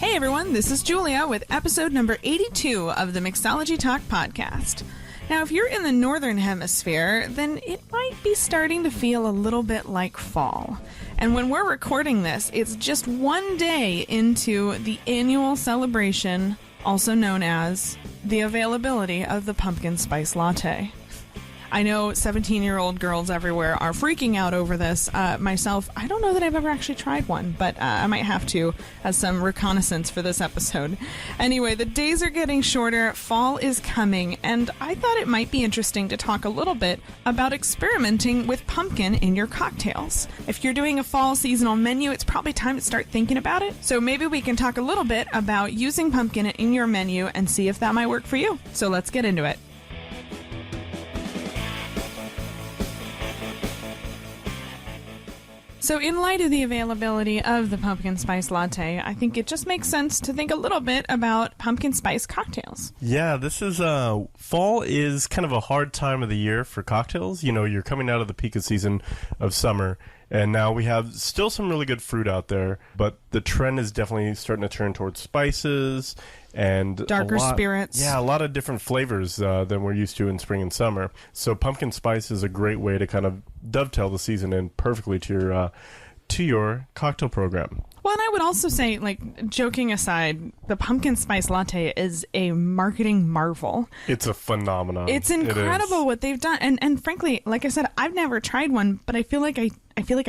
Hey everyone, this is Julia with episode number 82 of the Mixology Talk podcast. Now, if you're in the northern hemisphere, then it might be starting to feel a little bit like fall. And when we're recording this, it's just one day into the annual celebration, also known as the availability of the pumpkin spice latte. I know 17-year-old girls everywhere are freaking out over this. Myself, I don't know that I've ever actually tried one, but I might have to as some reconnaissance for this episode. Anyway, the days are getting shorter, fall is coming, and I thought it might be interesting to talk a little bit about experimenting with pumpkin in your cocktails. If you're doing a fall seasonal menu, it's probably time to start thinking about it. So maybe we can talk a little bit about using pumpkin in your menu and see if that might work for you. So let's get into it. So in light of the availability of the pumpkin spice latte, I think it just makes sense to think a little bit about pumpkin spice cocktails. Yeah, this is, fall is kind of a hard time of the year for cocktails. You know, you're coming out of the peak of season of summer, and now we have still some really good fruit out there, but the trend is definitely starting to turn towards spices and darker spirits. Yeah, a lot of different flavors than we're used to in spring and summer. So pumpkin spice is a great way to kind of dovetail the season in perfectly to your cocktail program. Well, and I would also say, like, joking aside, the pumpkin spice latte is a marketing marvel. It's a phenomenon. It's incredible what they've done. And frankly, like I said, I've never tried one, but I feel like I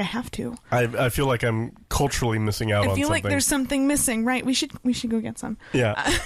have to. I feel like I'm culturally missing out on something. I feel like there's something missing, right? We should go get some. Yeah.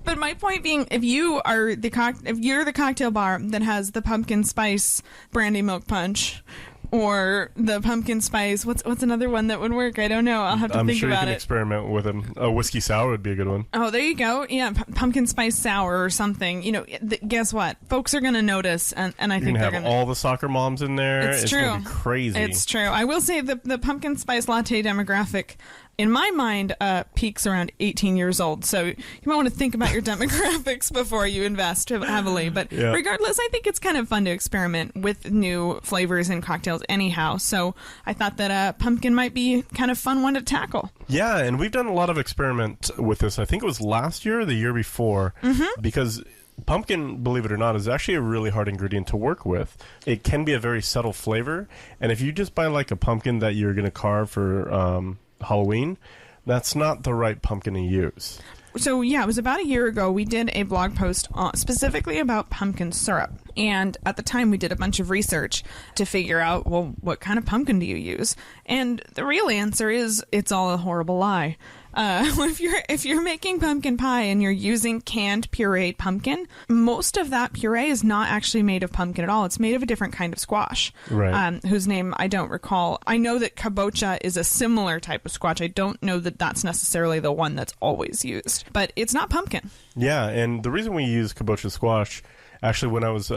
But my point being, if you're the cocktail bar that has the pumpkin spice brandy milk punch, or the pumpkin spice, what's another one that would work? I don't know. I'll have to think about it. I'm sure you can experiment with them. A whiskey sour would be a good one. Oh, there you go. Yeah, pumpkin spice sour or something. You know, guess what? Folks are going to notice, and I think they're going to have all the soccer moms in there. It's true. Gonna be crazy. It's true. I will say the pumpkin spice latte demographic, in my mind, peaks around 18 years old. So you might want to think about your demographics before you invest heavily. But Regardless, I think it's kind of fun to experiment with new flavors in cocktails anyhow. So I thought that pumpkin might be kind of fun one to tackle. Yeah, and we've done a lot of experiment with this. I think it was last year or the year before, because pumpkin, believe it or not, is actually a really hard ingredient to work with. It can be a very subtle flavor, and if you just buy like a pumpkin that you're going to carve for Halloween, that's not the right pumpkin to use. So yeah, it was about a year ago we did a blog post specifically about pumpkin syrup. And at the time we did a bunch of research to figure out, well, what kind of pumpkin do you use? And the real answer is it's all a horrible lie. If you're making pumpkin pie and you're using canned pureed pumpkin, most of that puree is not actually made of pumpkin at all. It's made of a different kind of squash, right? Whose name I don't recall. I know that kabocha is a similar type of squash. I don't know that that's necessarily the one that's always used, but it's not pumpkin. Yeah, and the reason we use kabocha squash, actually, when I was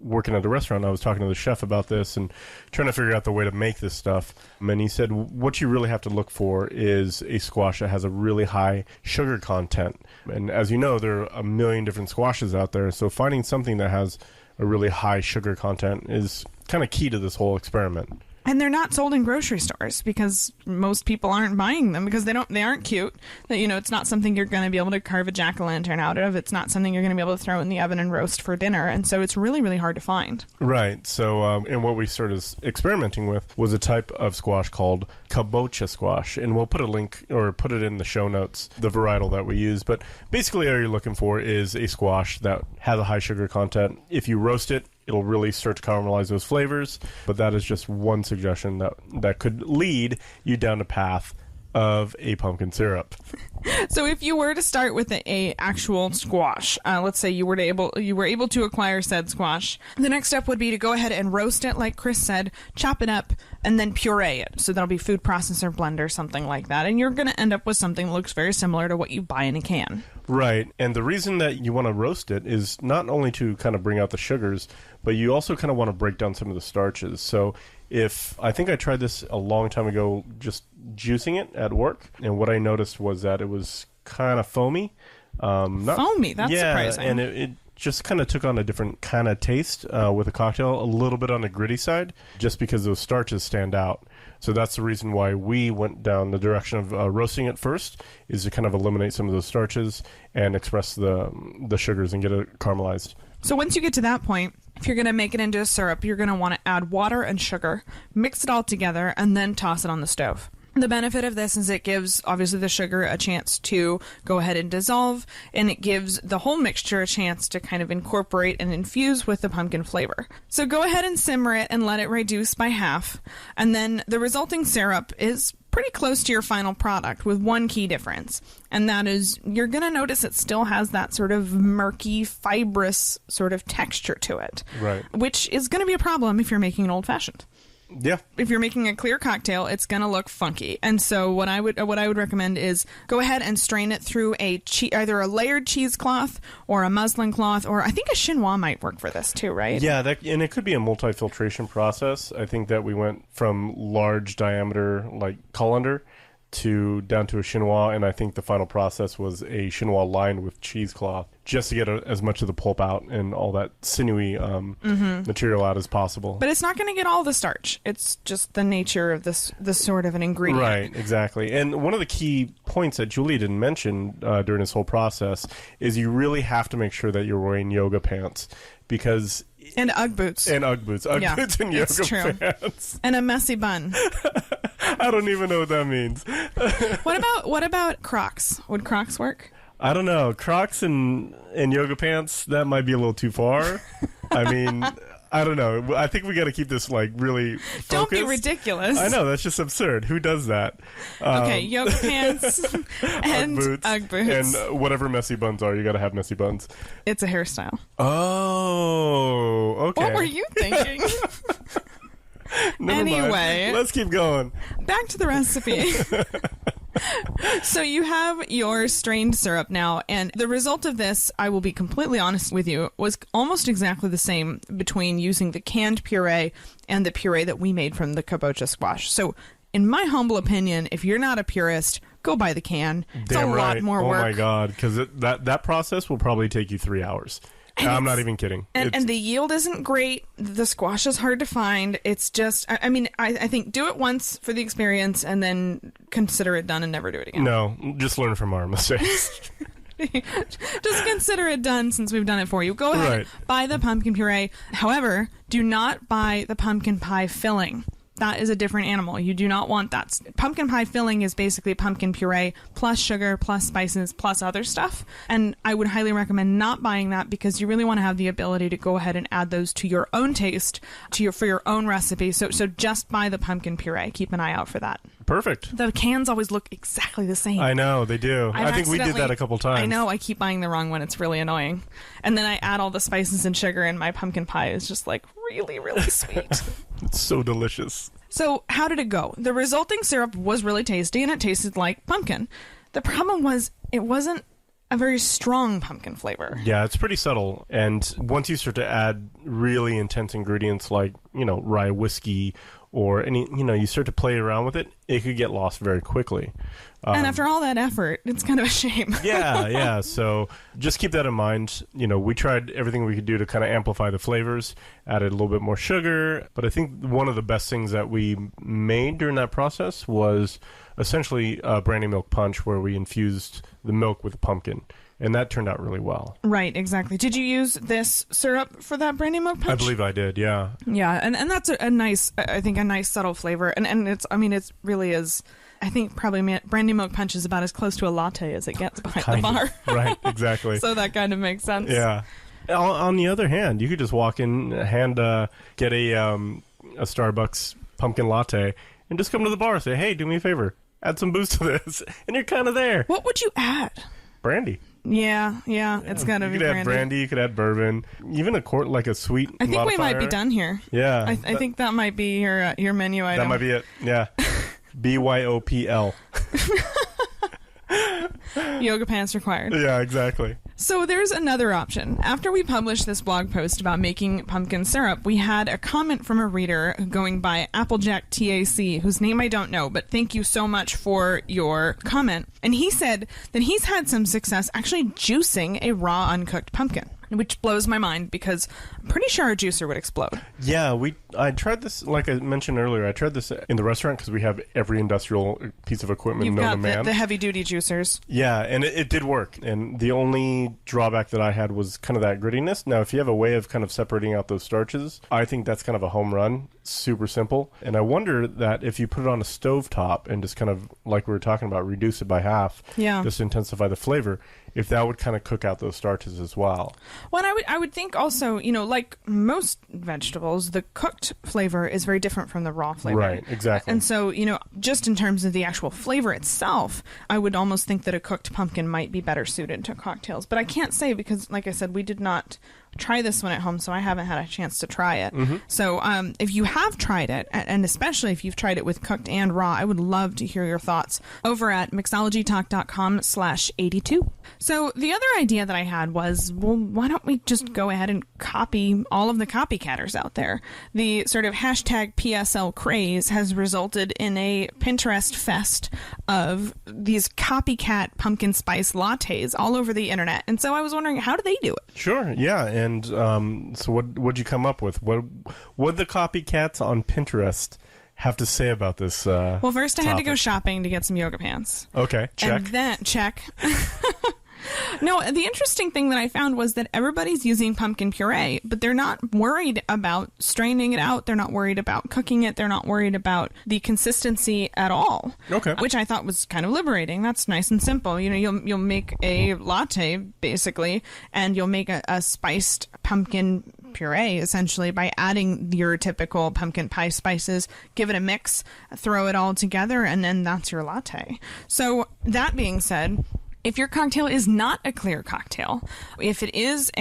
working at a restaurant, I was talking to the chef about this and trying to figure out the way to make this stuff. And he said, what you really have to look for is a squash that has a really high sugar content. And as you know, there are a million different squashes out there. So finding something that has a really high sugar content is kind of key to this whole experiment. And they're not sold in grocery stores because most people aren't buying them because they aren't cute. That, you know, it's not something you're going to be able to carve a jack-o'-lantern out of. It's not something you're going to be able to throw in the oven and roast for dinner. And so it's really, really hard to find. Right. So, and what we started experimenting with was a type of squash called kabocha squash. And we'll put a link or put it in the show notes, the varietal that we use. But basically all you're looking for is a squash that has a high sugar content. If you roast it, it'll really start to caramelize those flavors, but that is just one suggestion that could lead you down the path of a pumpkin syrup. So if you were to start with a actual squash, let's say you were able to acquire said squash, the next step would be to go ahead and roast it, like Chris said, chop it up, and then puree it. So that'll be food processor, blender, something like that. And you're going to end up with something that looks very similar to what you buy in a can. Right. And the reason that you want to roast it is not only to kind of bring out the sugars, but you also kind of want to break down some of the starches. So I think I tried this a long time ago, just juicing it at work, and what I noticed was that it was kind of foamy. Foamy? That's surprising. And just kind of took on a different kind of taste with a cocktail, a little bit on the gritty side, just because those starches stand out. So that's the reason why we went down the direction of roasting it first, is to kind of eliminate some of those starches and express the sugars and get it caramelized. So once you get to that point, if you're going to make it into a syrup, you're going to want to add water and sugar, mix it all together, and then toss it on the stove. The benefit of this is it gives, obviously, the sugar a chance to go ahead and dissolve, and it gives the whole mixture a chance to kind of incorporate and infuse with the pumpkin flavor. So go ahead and simmer it and let it reduce by half, and then the resulting syrup is pretty close to your final product with one key difference, and that is you're going to notice it still has that sort of murky, fibrous sort of texture to it, right? Which is going to be a problem if you're making an old-fashioned. Yeah. If you're making a clear cocktail, it's going to look funky. And so what I would recommend is go ahead and strain it through either a layered cheesecloth or a muslin cloth, or I think a chinois might work for this too, right? Yeah, and it could be a multi-filtration process. I think that we went from large diameter like colander down to a chinois, and I think the final process was a chinois lined with cheesecloth, just to get as much of the pulp out and all that sinewy material out as possible. But it's not going to get all the starch. It's just the nature of this sort of an ingredient. Right, exactly. And one of the key points that Julie didn't mention during this whole process is you really have to make sure that you're wearing yoga pants, because... And Ugg boots. Ugg boots and yoga pants. And a messy bun. I don't even know what that means. What about Crocs? Would Crocs work? I don't know. Crocs and yoga pants, that might be a little too far. I mean, I don't know. I think we got to keep this like really focused. Don't be ridiculous. I know, that's just absurd. Who does that? Okay, yoga pants and Ugg boots. And whatever messy buns are, you got to have messy buns. It's a hairstyle. Oh, okay. What were you thinking? Anyway, let's keep going. Back to the recipe. So you have your strained syrup now, and the result of this, I will be completely honest with you, was almost exactly the same between using the canned puree and the puree that we made from the kabocha squash. So in my humble opinion, if you're not a purist, go buy the can. It's Damn a lot more work. Oh my God, because that process will probably take you 3 hours. I'm not even kidding. And the yield isn't great. The squash is hard to find. It's just, I mean, I think do it once for the experience and then consider it done and never do it again. No, just learn from our mistakes. Just consider it done since we've done it for you. Go ahead, buy the pumpkin puree. However, do not buy the pumpkin pie filling. That is a different animal. You do not want that. Pumpkin pie filling is basically pumpkin puree plus sugar plus spices plus other stuff. And I would highly recommend not buying that, because you really want to have the ability to go ahead and add those to your own taste, for your own recipe. So just buy the pumpkin puree. Keep an eye out for that. Perfect. The cans always look exactly the same. I know, they do. I think we did that a couple times. I know, I keep buying the wrong one. It's really annoying. And then I add all the spices and sugar, and my pumpkin pie is just like really, really sweet. It's so delicious. So how did it go? The resulting syrup was really tasty, and it tasted like pumpkin. The problem was it wasn't a very strong pumpkin flavor. Yeah, it's pretty subtle. And once you start to add really intense ingredients like, rye whiskey or you start to play around with it, it could get lost very quickly. And after all that effort, it's kind of a shame. Yeah. So just keep that in mind. We tried everything we could do to kind of amplify the flavors, added a little bit more sugar. But I think one of the best things that we made during that process was essentially a brandy milk punch, where we infused the milk with the pumpkin. And that turned out really well. Right, exactly. Did you use this syrup for that brandy milk punch? I believe I did, yeah. Yeah, and that's a nice, I think, a nice subtle flavor. And it's, it really is, I think probably brandy milk punch is about as close to a latte as it gets behind the bar. Right, exactly. So that kind of makes sense. Yeah. On the other hand, you could just walk in, get a Starbucks pumpkin latte, and just come to the bar and say, hey, do me a favor, add some booze to this. And you're kind of there. What would you add? Brandy. Yeah, it's gotta be brandy. You could add brandy, you could add bourbon, even a sweet I think we might be done here. Yeah. I think that might be your menu item. That might be it, yeah. BYOPL. Yoga pants required. Yeah, exactly. So there's another option. After we published this blog post about making pumpkin syrup, we had a comment from a reader going by Applejack TAC, whose name I don't know, but thank you so much for your comment. And he said that he's had some success actually juicing a raw uncooked pumpkin. which blows my mind because I'm pretty sure our juicer would explode. Yeah, I tried this, like I mentioned earlier, I tried this in the restaurant because we have every industrial piece of equipment known to man. You've got the heavy-duty juicers. Yeah, and it did work. And the only drawback that I had was kind of that grittiness. Now, if you have a way of kind of separating out those starches, I think that's kind of a home run. Super simple. And I wonder that if you put it on a stovetop and just kind of, like we were talking about, reduce it by half, just to intensify the flavor, if that would kind of cook out those starches as well. Well, and I would think also, like most vegetables, the cooked flavor is very different from the raw flavor. Right, exactly. And so, just in terms of the actual flavor itself, I would almost think that a cooked pumpkin might be better suited to cocktails. But I can't say because, like I said, we did not try this one at home, so I haven't had a chance to try it. Mm-hmm. So if you have tried it, and especially if you've tried it with cooked and raw, I would love to hear your thoughts over at mixologytalk.com/82. So the other idea that I had was, well, why don't we just go ahead and copy all of the copycatters out there? The sort of hashtag PSL craze has resulted in a Pinterest fest of these copycat pumpkin spice lattes all over the internet. And so I was wondering, how do they do it? Sure, yeah. And so what'd you come up with? What the copycats on Pinterest have to say about this Well, first I had to topic? go shopping to get some yoga pants. Okay, check. And then, check. No, the interesting thing that I found was that everybody's using pumpkin puree, but they're not worried about straining it out. They're not worried about cooking it. They're not worried about the consistency at all. Okay. Which I thought was kind of liberating. That's nice and simple. You'll make a latte, basically, and you'll make a spiced pumpkin puree, essentially, by adding your typical pumpkin pie spices, give it a mix, throw it all together, and then that's your latte. So, that being said, if your cocktail is not a clear cocktail, if it is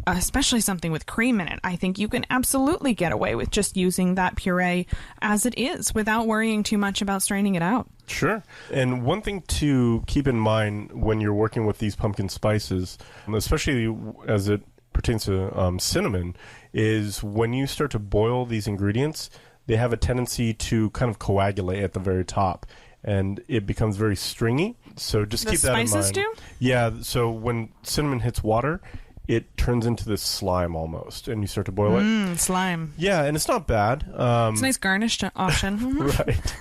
especially something with cream in it, I think you can absolutely get away with just using that puree as it is without worrying too much about straining it out. Sure. And one thing to keep in mind when you're working with these pumpkin spices, especially as it pertains to cinnamon, is when you start to boil these ingredients, they have a tendency to kind of coagulate at the very top. And it becomes very stringy. So just keep that in mind. The spices do? Yeah. So when cinnamon hits water, it turns into this slime almost, and you start to boil it. Slime. Yeah, and it's not bad. It's a nice garnish option. Right.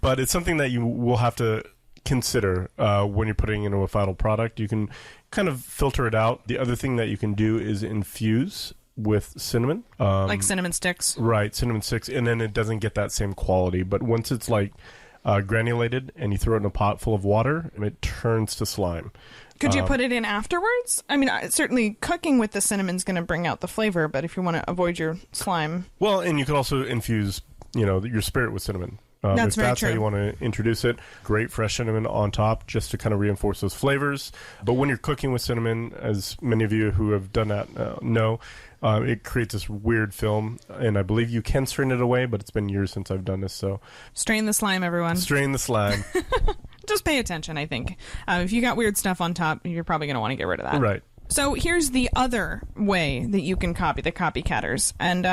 But it's something that you will have to consider when you're putting into a final product. You can kind of filter it out. The other thing that you can do is infuse with cinnamon. Like cinnamon sticks. Right, cinnamon sticks, and then it doesn't get that same quality. But once it's like granulated and you throw it in a pot full of water, it turns to slime. Could you put it in afterwards? I mean, certainly cooking with the cinnamon's going to bring out the flavor, but if you want to avoid your slime... Well, and you could also infuse, your spirit with cinnamon. That's if very that's true. how you want to introduce it, great fresh cinnamon on top just to kind of reinforce those flavors. But when you're cooking with cinnamon, as many of you who have done that know, it creates this weird film, and I believe you can strain it away, but it's been years since I've done this, so... Strain the slime, everyone. Strain the slime. Just pay attention, I think. If you got weird stuff on top, you're probably going to want to get rid of that. Right. So here's the other way that you can copy the copycatters, and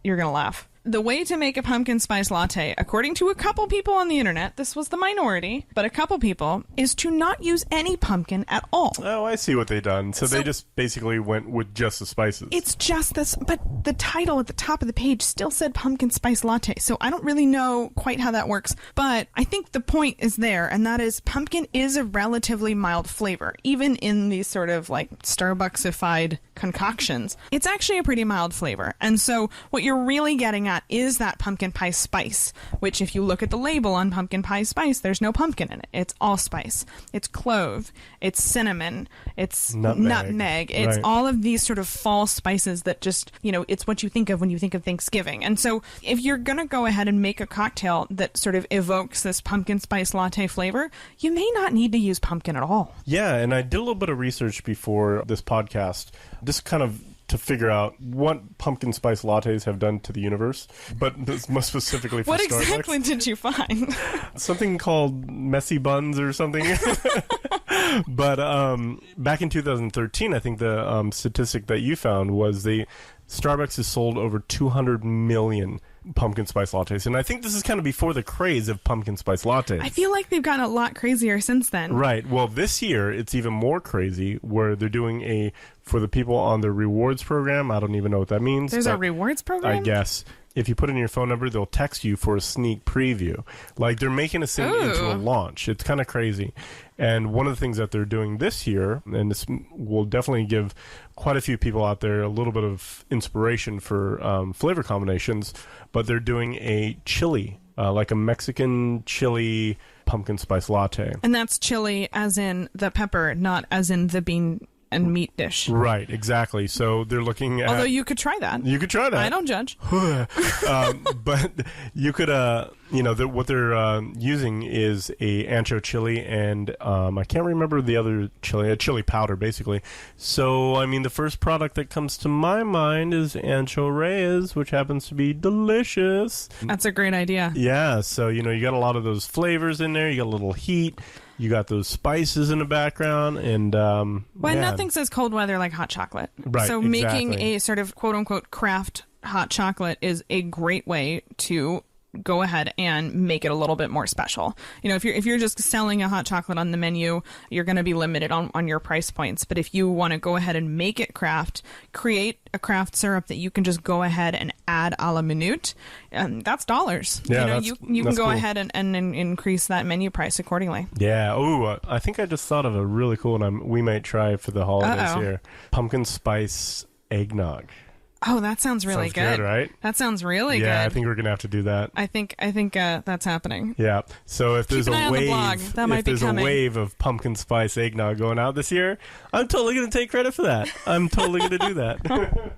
you're going to laugh. The way to make a pumpkin spice latte, according to a couple people on the internet, this was the minority, but a couple people, is to not use any pumpkin at all. Oh, I see what they done. So they just basically went with just the spices. It's just this, but the title at the top of the page still said pumpkin spice latte, so I don't really know quite how that works, but I think the point is there, and that is pumpkin is a relatively mild flavor, even in these sort of like Starbucksified concoctions. It's actually a pretty mild flavor, and so what you're really getting at is that pumpkin pie spice, which if you look at the label on pumpkin pie spice, there's no pumpkin in it. It's allspice. It's clove. It's cinnamon. It's nutmeg. It's all of these sort of fall spices that just, it's what you think of when you think of Thanksgiving. And so if you're going to go ahead and make a cocktail that sort of evokes this pumpkin spice latte flavor, you may not need to use pumpkin at all. Yeah, and I did a little bit of research before this podcast, just kind of to figure out what pumpkin spice lattes have done to the universe, but this most specifically for What Starbucks. exactly did you find? Something called messy buns or something. But back in 2013, I think the statistic that you found was they Starbucks has sold over 200 million pumpkin spice lattes, and I think this is kind of before the craze of pumpkin spice lattes. I feel like they've gotten a lot crazier since then. Right. Well, this year it's even more crazy, where they're doing for the people on the rewards program. I don't even know what that means. There's a rewards program? I guess. If you put in your phone number, they'll text you for a sneak preview. Like, they're making us into a launch. It's kind of crazy. And one of the things that they're doing this year, and this will definitely give quite a few people out there a little bit of inspiration for flavor combinations, but they're doing a chili, like a Mexican chili pumpkin spice latte. And that's chili as in the pepper, not as in the bean and meat dish. Right, exactly. So they're looking at... Although you could try that. You could try that. I don't judge. But you could, what they're using is a ancho chili, and I can't remember the other chili, a chili powder, basically. So, I mean, the first product that comes to my mind is Ancho Reyes, which happens to be delicious. That's a great idea. Yeah, so, you got a lot of those flavors in there. You got a little heat. You got those spices in the background, and nothing says cold weather like hot chocolate. Right, so exactly. Making a sort of quote unquote craft hot chocolate is a great way to go ahead and make it a little bit more special. If you're just selling a hot chocolate on the menu, you're going to be limited on your price points. But if you want to go ahead and make it craft, create a craft syrup that you can just go ahead and add a la minute, that's dollars. Yeah, you can go ahead and increase that menu price accordingly. Yeah. Oh, I think I just thought of a really cool one we might try for the holidays here. Pumpkin spice eggnog. Oh, that sounds really good. Right? That sounds really good. Yeah, I think we're gonna have to do that. I think that's happening. Yeah. So if there's a wave of pumpkin spice eggnog going out this year, I'm totally gonna take credit for that. I'm totally gonna do that.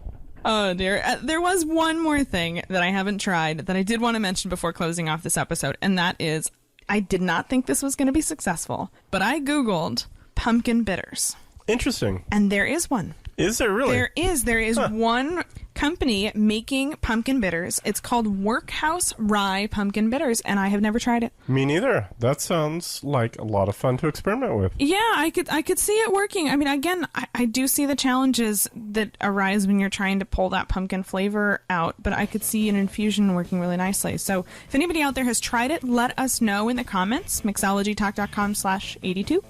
Oh dear. There was one more thing that I haven't tried that I did want to mention before closing off this episode, and that is I did not think this was going to be successful, but I Googled pumpkin bitters. Interesting. And there is one. Is there really? There is one company making pumpkin bitters. It's called Workhouse Rye Pumpkin Bitters, and I have never tried it. Me neither. That sounds like a lot of fun to experiment with. Yeah, I could see it working. I mean, again, I do see the challenges that arise when you're trying to pull that pumpkin flavor out, but I could see an infusion working really nicely. So if anybody out there has tried it, let us know in the comments. Mixologytalk.com/82.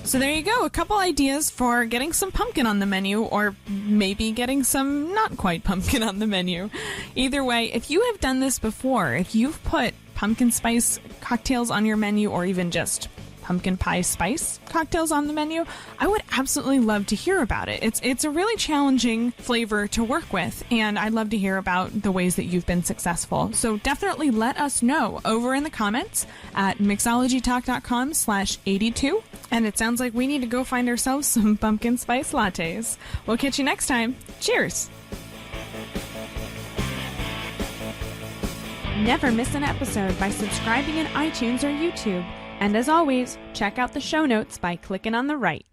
So there you go, a couple ideas for getting some pumpkin on the menu, or maybe getting some not quite pumpkin on the menu. Either way, if you have done this before, if you've put pumpkin spice cocktails on your menu, or even just pumpkin pie spice cocktails on the menu, I would absolutely love to hear about it. It's a really challenging flavor to work with, and I'd love to hear about the ways that you've been successful. So definitely let us know over in the comments at mixologytalk.com/82. And it sounds like we need to go find ourselves some pumpkin spice lattes. We'll catch you next time. Cheers! Never miss an episode by subscribing in iTunes or YouTube. And as always, check out the show notes by clicking on the right.